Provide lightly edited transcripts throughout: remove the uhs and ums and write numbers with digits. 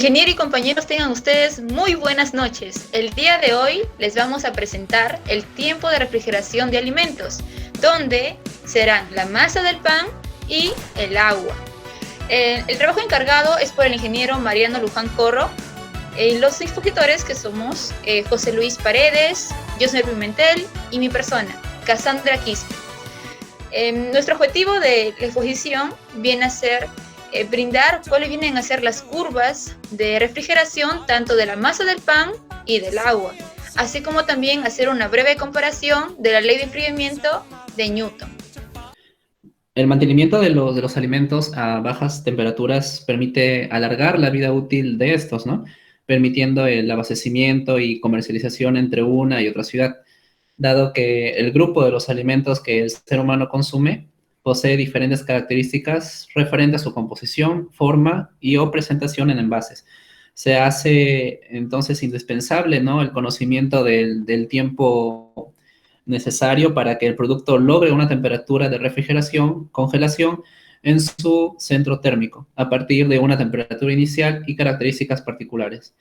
Ingeniero y compañeros, tengan ustedes muy buenas noches. El día de hoy les vamos a presentar el tiempo de refrigeración de alimentos, donde serán la masa del pan y el agua. El trabajo encargado es por el ingeniero Mariano Luján Corro. Los expositores que somos José Luis Paredes, José Pimentel y mi persona, Cassandra Quispe. Nuestro objetivo de la exposición viene a ser brindar cuáles vienen a ser las curvas de refrigeración tanto de la masa del pan y del agua, así como también hacer una breve comparación de la ley de enfriamiento de Newton. El mantenimiento de los alimentos a bajas temperaturas permite alargar la vida útil de estos, ¿no? Permitiendo el abastecimiento y comercialización entre una y otra ciudad, dado que el grupo de los alimentos que el ser humano consume posee diferentes características referentes a su composición, forma y o presentación en envases. Se hace entonces indispensable, ¿no?, el conocimiento del tiempo necesario para que el producto logre una temperatura de refrigeración, congelación, en su centro térmico, a partir de una temperatura inicial y características particulares.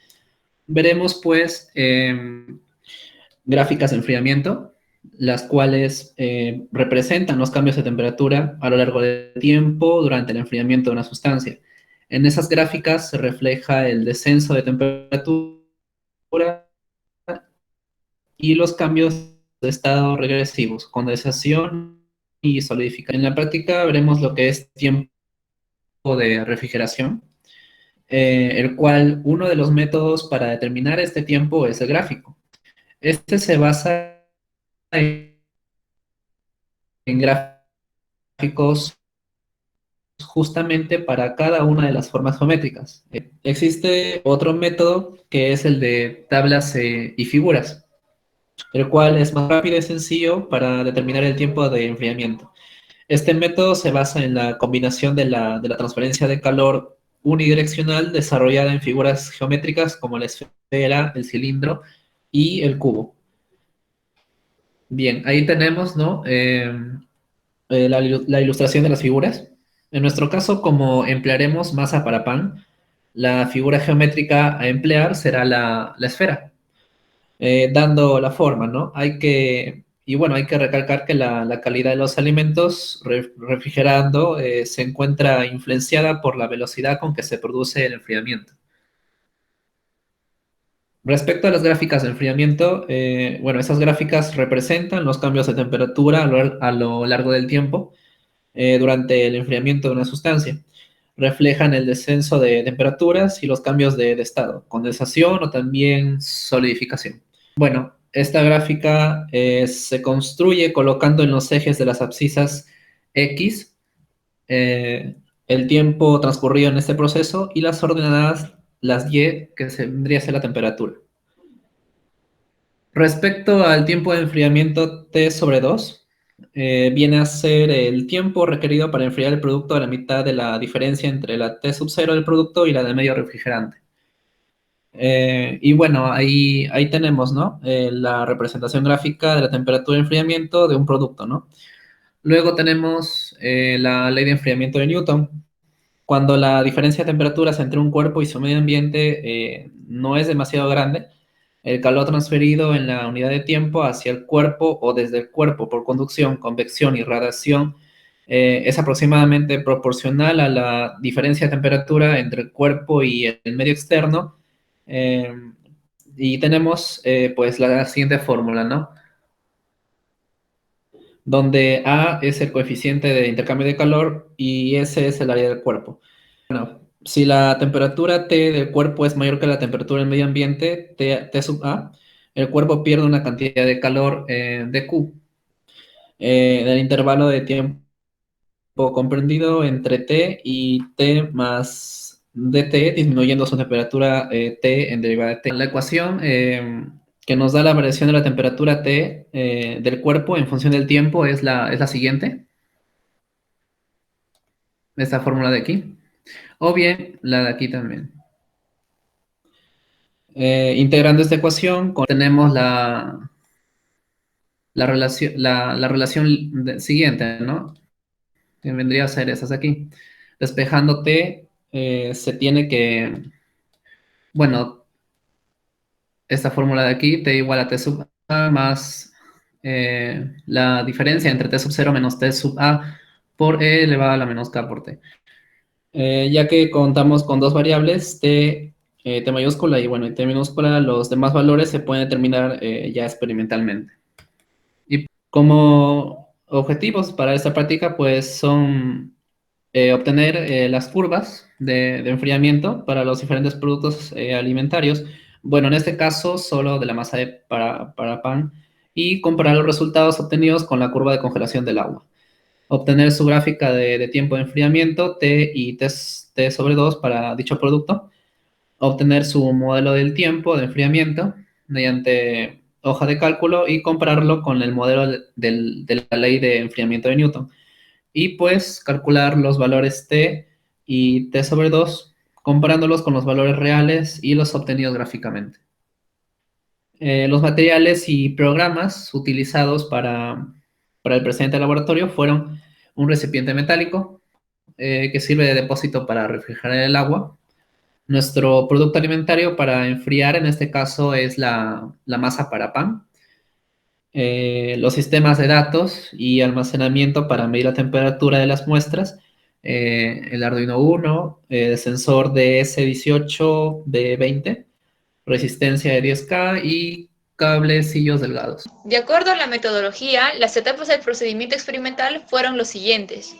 Veremos, pues, gráficas de enfriamiento, las cuales representan los cambios de temperatura a lo largo del tiempo durante el enfriamiento de una sustancia. En esas gráficas se refleja el descenso de temperatura y los cambios de estado regresivos, condensación y solidificación. En la práctica veremos lo que es tiempo de refrigeración, el cual uno de los métodos para determinar este tiempo es el gráfico. Este se basa en gráficos justamente para cada una de las formas geométricas. Existe otro método que es el de tablas y figuras, el cual es más rápido y sencillo para determinar el tiempo de enfriamiento. Este método se basa en la combinación de la transferencia de calor unidireccional desarrollada en figuras geométricas como la esfera, el cilindro y el cubo. Bien, ahí tenemos, ¿no?, la ilustración de las figuras. En nuestro caso, como emplearemos masa para pan, la figura geométrica a emplear será la esfera, dando la forma, ¿no? Hay que recalcar que la calidad de los alimentos refrigerando se encuentra influenciada por la velocidad con que se produce el enfriamiento. Respecto a las gráficas de enfriamiento, esas gráficas representan los cambios de temperatura a lo largo del tiempo durante el enfriamiento de una sustancia. Reflejan el descenso de temperaturas y los cambios de estado, condensación o también solidificación. Bueno, esta gráfica se construye colocando en los ejes de las abscisas X el tiempo transcurrido en este proceso y las ordenadas, las Y, que vendría a ser la temperatura. Respecto al tiempo de enfriamiento T/2, viene a ser el tiempo requerido para enfriar el producto a la mitad de la diferencia entre la T0 del producto y la de medio refrigerante. Ahí tenemos, ¿no?, la representación gráfica de la temperatura de enfriamiento de un producto, ¿no? Luego tenemos la ley de enfriamiento de Newton. Cuando la diferencia de temperaturas entre un cuerpo y su medio ambiente no es demasiado grande, el calor transferido en la unidad de tiempo hacia el cuerpo o desde el cuerpo por conducción, convección y radiación es aproximadamente proporcional a la diferencia de temperatura entre el cuerpo y el medio externo. eh, y tenemos pues la siguiente fórmula, ¿no? Donde A es el coeficiente de intercambio de calor y S es el área del cuerpo. Bueno, si la temperatura T del cuerpo es mayor que la temperatura del medio ambiente, T sub A, el cuerpo pierde una cantidad de calor de Q del intervalo de tiempo comprendido entre T y T más dt, disminuyendo su temperatura T en derivada de T. La ecuación que nos da la variación de la temperatura T del cuerpo en función del tiempo es la siguiente, esta fórmula de aquí, o bien la de aquí también. Integrando esta ecuación, tenemos la relación siguiente, ¿no?, que vendría a ser esas aquí. Despejando T, se tiene que Bueno, esta fórmula de aquí T igual a T sub A más la diferencia entre T sub 0 menos T sub A por E elevado a la menos K por T. Ya que contamos con dos variables, T mayúscula y bueno, y T minúscula, los demás valores se pueden determinar ya experimentalmente. Y como objetivos para esta práctica, pues son obtener las curvas de enfriamiento para los diferentes productos alimentarios. Bueno, en este caso, solo de la masa para pan y comparar los resultados obtenidos con la curva de congelación del agua. Obtener su gráfica de tiempo de enfriamiento, T y T sobre 2 para dicho producto. Obtener su modelo del tiempo de enfriamiento mediante hoja de cálculo y compararlo con el modelo de la ley de enfriamiento de Newton. Y pues calcular los valores T y T sobre 2 comparándolos con los valores reales y los obtenidos gráficamente. Los materiales y programas utilizados para el presente laboratorio fueron un recipiente metálico que sirve de depósito para refrigerar el agua. Nuestro producto alimentario para enfriar, en este caso, es la masa para pan. Los sistemas de datos y almacenamiento para medir la temperatura de las muestras. El Arduino Uno, sensor DS18, B20, resistencia de 10K y cablecillos delgados. De acuerdo a la metodología, las etapas del procedimiento experimental fueron los siguientes.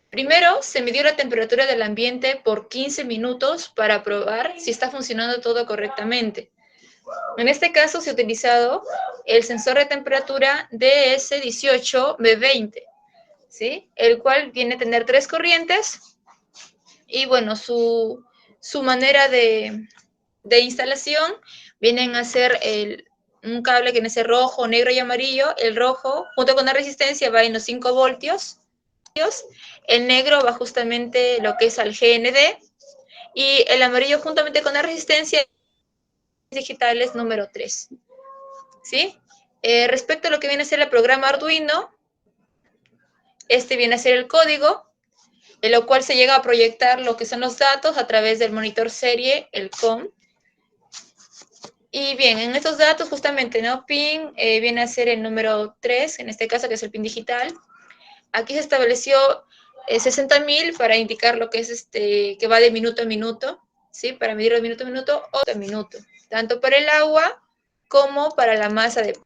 Primero, se midió la temperatura del ambiente por 15 minutos para probar si está funcionando todo correctamente. En este caso se ha utilizado el sensor de temperatura DS18B20, ¿sí? El cual viene a tener 3 corrientes y bueno, su manera de instalación vienen a ser un cable que viene a ser rojo, negro y amarillo. El rojo, junto con la resistencia, va en los 5 voltios. El negro va justamente lo que es al GND. Y el amarillo, juntamente con la resistencia, digitales número 3. ¿Sí? Respecto a lo que viene a ser el programa Arduino, este viene a ser el código, en lo cual se llega a proyectar lo que son los datos a través del monitor serie, el COM. Y bien, en estos datos justamente, ¿no? PIN viene a ser el número 3, en este caso que es el PIN digital. Aquí se estableció 60.000 para indicar lo que es que va de minuto a minuto, ¿sí? Para medir de minuto a minuto o de minuto, tanto para el agua como para la masa de...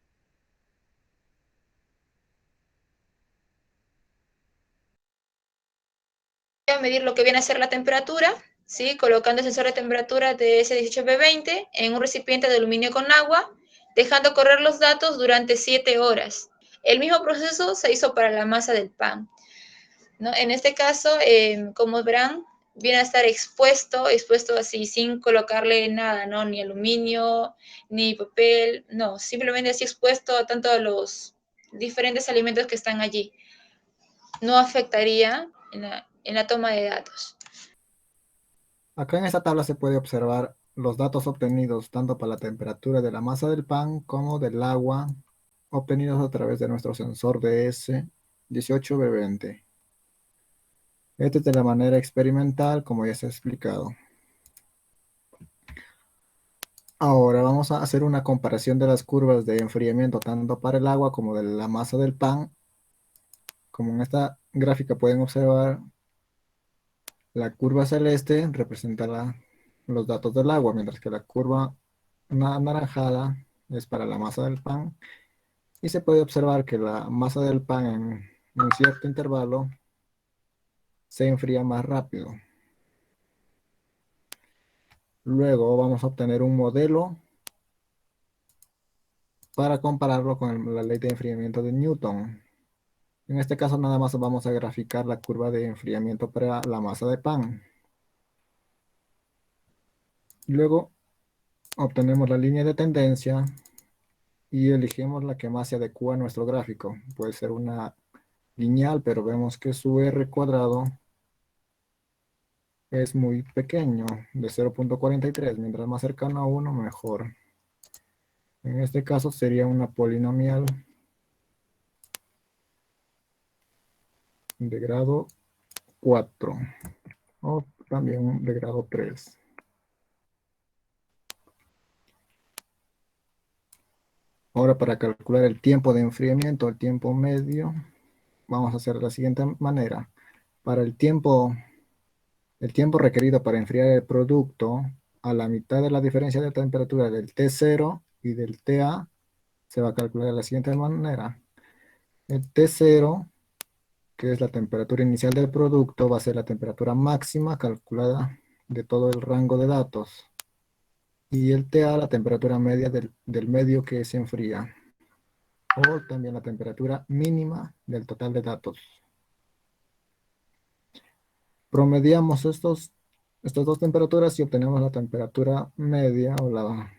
A medir lo que viene a ser la temperatura, ¿sí? Colocando el sensor de temperatura de S18B20 en un recipiente de aluminio con agua, dejando correr los datos durante 7 horas. El mismo proceso se hizo para la masa del pan, ¿no? En este caso, como verán, viene a estar expuesto así sin colocarle nada, ¿no? Ni aluminio, ni papel, no, simplemente así expuesto a tanto a los diferentes alimentos que están allí. No afectaría en la toma de datos. Acá en esta tabla se puede observar los datos obtenidos tanto para la temperatura de la masa del pan como del agua, obtenidos a través de nuestro sensor DS18B20. Este es de la manera experimental, como ya se ha explicado. Ahora vamos a hacer una comparación de las curvas de enfriamiento tanto para el agua como de la masa del pan. Como en esta gráfica pueden observar, la curva celeste representa los datos del agua, mientras que la curva anaranjada es para la masa del pan. Y se puede observar que la masa del pan en un cierto intervalo se enfría más rápido. Luego vamos a obtener un modelo para compararlo con la ley de enfriamiento de Newton. En este caso nada más vamos a graficar la curva de enfriamiento para la masa de pan. Luego obtenemos la línea de tendencia y elegimos la que más se adecua a nuestro gráfico. Puede ser una lineal, pero vemos que su R cuadrado es muy pequeño, de 0,43. Mientras más cercano a 1, mejor. En este caso sería una polinomial de grado 4 o también de grado 3. Ahora para calcular el tiempo de enfriamiento, el tiempo medio, vamos a hacer de la siguiente manera. Para el tiempo requerido para enfriar el producto, a la mitad de la diferencia de temperatura del T0 y del TA, se va a calcular de la siguiente manera. El T0, que es la temperatura inicial del producto, va a ser la temperatura máxima calculada de todo el rango de datos. Y el TA, la temperatura media del medio que se enfría. O también la temperatura mínima del total de datos. Promediamos estas dos temperaturas y obtenemos la temperatura media o la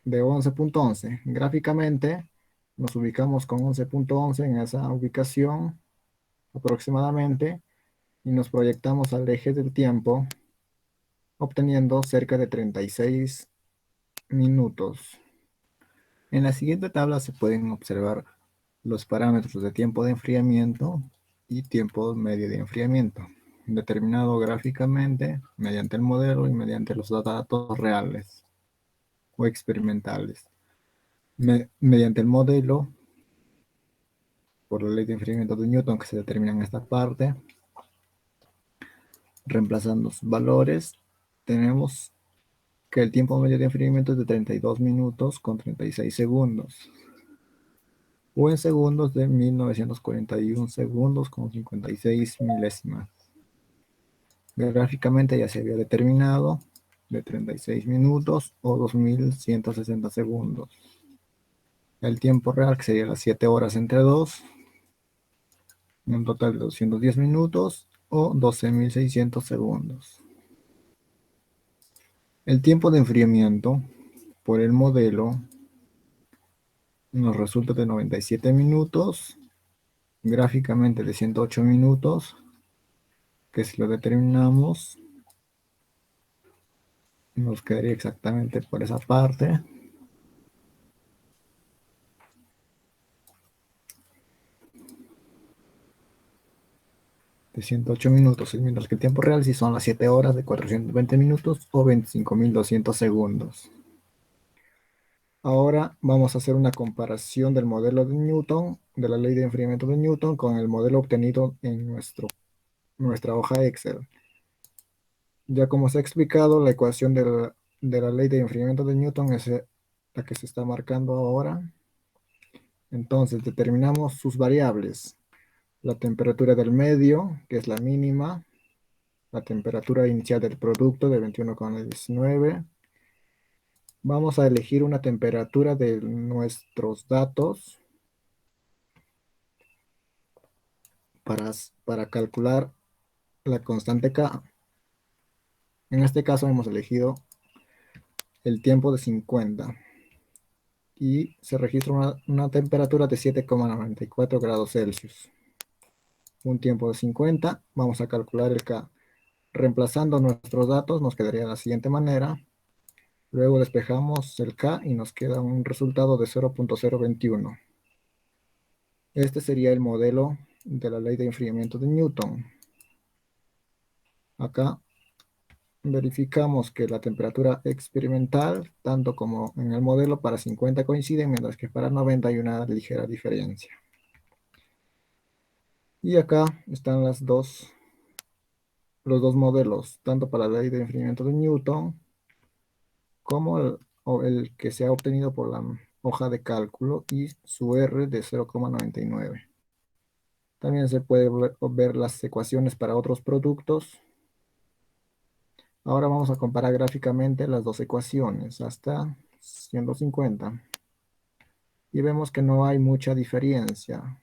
de 11.11. Gráficamente nos ubicamos con 11.11 en esa ubicación aproximadamente y nos proyectamos al eje del tiempo obteniendo cerca de 36 minutos. En la siguiente tabla se pueden observar los parámetros de tiempo de enfriamiento y tiempo medio de enfriamiento, determinado gráficamente mediante el modelo y mediante los datos reales o experimentales. Mediante el modelo, por la ley de enfriamiento de Newton que se determina en esta parte, reemplazando los valores, tenemos que el tiempo medio de enfriamiento es de 32 minutos con 36 segundos. O en segundos de 1941 segundos con 56 milésimas. Gráficamente ya se había determinado de 36 minutos o 2160 segundos. El tiempo real, que sería las 7 horas entre 2, un total de 210 minutos o 12.600 segundos. El tiempo de enfriamiento por el modelo nos resulta de 97 minutos, gráficamente de 108 minutos, que si lo determinamos nos quedaría exactamente por esa parte. De 108 minutos, mientras que el tiempo real sí son las 7 horas de 420 minutos o 25.200 segundos. Ahora vamos a hacer una comparación del modelo de Newton, de la ley de enfriamiento de Newton, con el modelo obtenido en nuestra hoja Excel. Ya como se ha explicado, la ecuación de la ley de enfriamiento de Newton es la que se está marcando ahora. Entonces determinamos sus variables. La temperatura del medio, que es la mínima, la temperatura inicial del producto de 21,19. Vamos a elegir una temperatura de nuestros datos para calcular la constante K. En este caso hemos elegido el tiempo de 50 y se registra una temperatura de 7,94 grados Celsius. Un tiempo de 50, vamos a calcular el K. Reemplazando nuestros datos nos quedaría de la siguiente manera. Luego despejamos el K y nos queda un resultado de 0.021. Este sería el modelo de la ley de enfriamiento de Newton. Acá verificamos que la temperatura experimental, tanto como en el modelo, para 50 coinciden, mientras que para 90 hay una ligera diferencia. Y acá están los dos modelos, tanto para la ley de enfriamiento de Newton, como el que se ha obtenido por la hoja de cálculo y su R de 0,99. También se puede ver las ecuaciones para otros productos. Ahora vamos a comparar gráficamente las dos ecuaciones hasta 150. Y vemos que no hay mucha diferencia.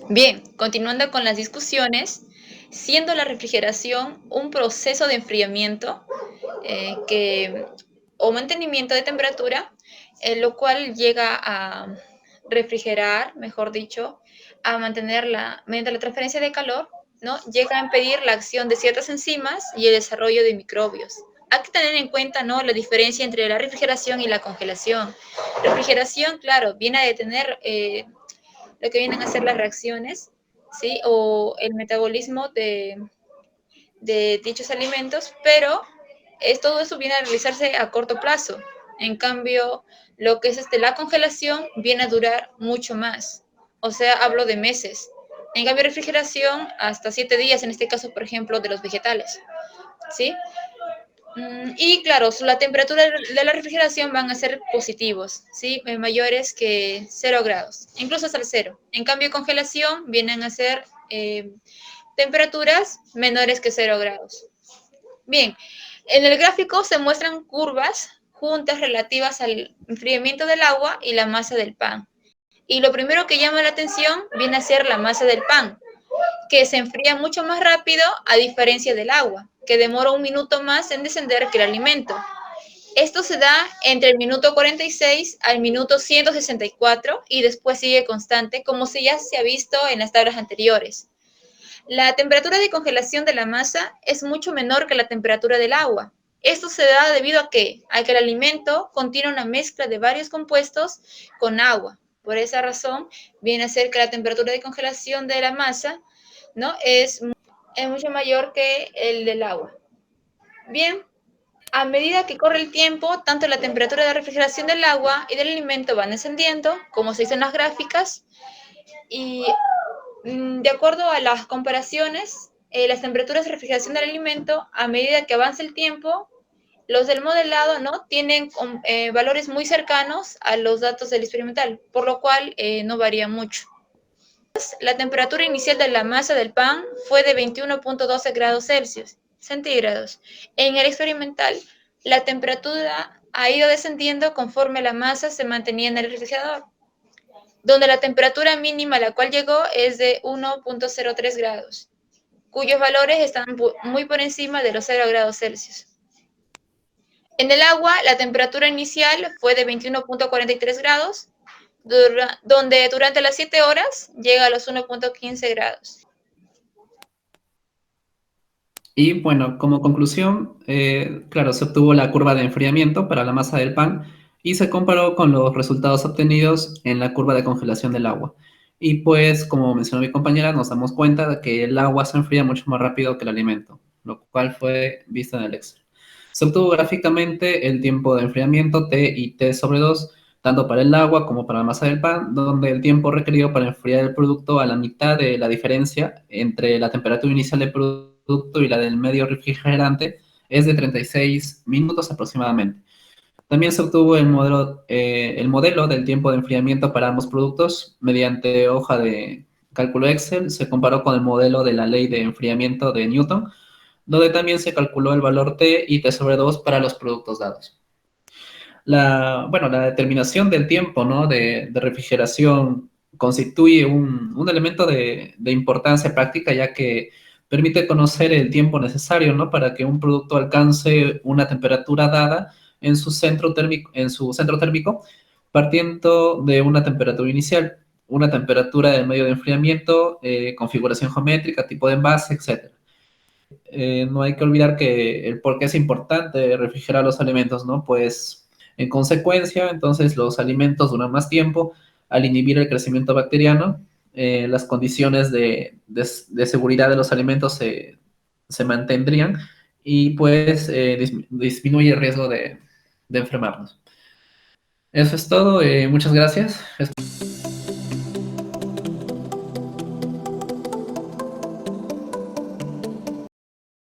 Bien, continuando con las discusiones, siendo la refrigeración un proceso de enfriamiento o mantenimiento de temperatura, lo cual llega a refrigerar, mejor dicho, a mantenerla mediante la transferencia de calor, ¿no? Llega a impedir la acción de ciertas enzimas y el desarrollo de microbios. Hay que tener en cuenta, ¿no?, la diferencia entre la refrigeración y la congelación. Refrigeración, claro, viene a detener lo que vienen a ser las reacciones, ¿sí?, o el metabolismo de dichos alimentos, pero todo eso viene a realizarse a corto plazo. En cambio, lo que es la congelación viene a durar mucho más. O sea, hablo de meses. En cambio, refrigeración hasta 7 días, en este caso, por ejemplo, de los vegetales. ¿Sí? Y claro, la temperatura de la refrigeración van a ser positivos, ¿sí? Mayores que 0 grados, incluso hasta el 0. En cambio, congelación vienen a ser temperaturas menores que 0 grados. Bien, en el gráfico se muestran curvas juntas relativas al enfriamiento del agua y la masa del pan. Y lo primero que llama la atención viene a ser la masa del pan, que se enfría mucho más rápido a diferencia del agua, que demora 1 minuto más en descender que el alimento. Esto se da entre el minuto 46 al minuto 164 y después sigue constante, como ya se ha visto en las tablas anteriores. La temperatura de congelación de la masa es mucho menor que la temperatura del agua. Esto se da debido a que el alimento contiene una mezcla de varios compuestos con agua. Por esa razón, viene a ser que la temperatura de congelación de la masa, ¿no?, es mucho mayor que el del agua. Bien, a medida que corre el tiempo, tanto la temperatura de refrigeración del agua y del alimento van descendiendo, como se dice en las gráficas, y de acuerdo a las comparaciones, las temperaturas de refrigeración del alimento, a medida que avanza el tiempo, los del modelado, ¿no?, tienen valores muy cercanos a los datos del experimental, por lo cual no varía mucho. La temperatura inicial de la masa del pan fue de 21.12 grados Celsius, centígrados. En el experimental, la temperatura ha ido descendiendo conforme la masa se mantenía en el refrigerador, donde la temperatura mínima a la cual llegó es de 1.03 grados, cuyos valores están muy por encima de los 0 grados Celsius. En el agua, la temperatura inicial fue de 21.43 grados, donde durante las 7 horas llega a los 1.15 grados. Y bueno, como conclusión, claro, se obtuvo la curva de enfriamiento para la masa del pan y se comparó con los resultados obtenidos en la curva de congelación del agua. Y pues, como mencionó mi compañera, nos damos cuenta de que el agua se enfría mucho más rápido que el alimento, lo cual fue visto en el Excel. Se obtuvo gráficamente el tiempo de enfriamiento T y T sobre 2, tanto para el agua como para la masa del pan, donde el tiempo requerido para enfriar el producto a la mitad de la diferencia entre la temperatura inicial del producto y la del medio refrigerante es de 36 minutos aproximadamente. También se obtuvo el modelo del tiempo de enfriamiento para ambos productos mediante hoja de cálculo Excel. Se comparó con el modelo de la ley de enfriamiento de Newton, donde también se calculó el valor T y T sobre 2 para los productos dados. La determinación del tiempo, ¿no?, de refrigeración constituye un elemento de importancia práctica, ya que permite conocer el tiempo necesario, ¿no?, para que un producto alcance una temperatura dada en su centro térmico, partiendo de una temperatura inicial, una temperatura del medio de enfriamiento, configuración geométrica, tipo de envase, etc. No hay que olvidar que el por qué es importante refrigerar los alimentos, ¿no? Pues, en consecuencia, entonces, los alimentos duran más tiempo al inhibir el crecimiento bacteriano. Las condiciones de seguridad de los alimentos se mantendrían y, pues, disminuye el riesgo de enfermarnos. Eso es todo. Muchas gracias.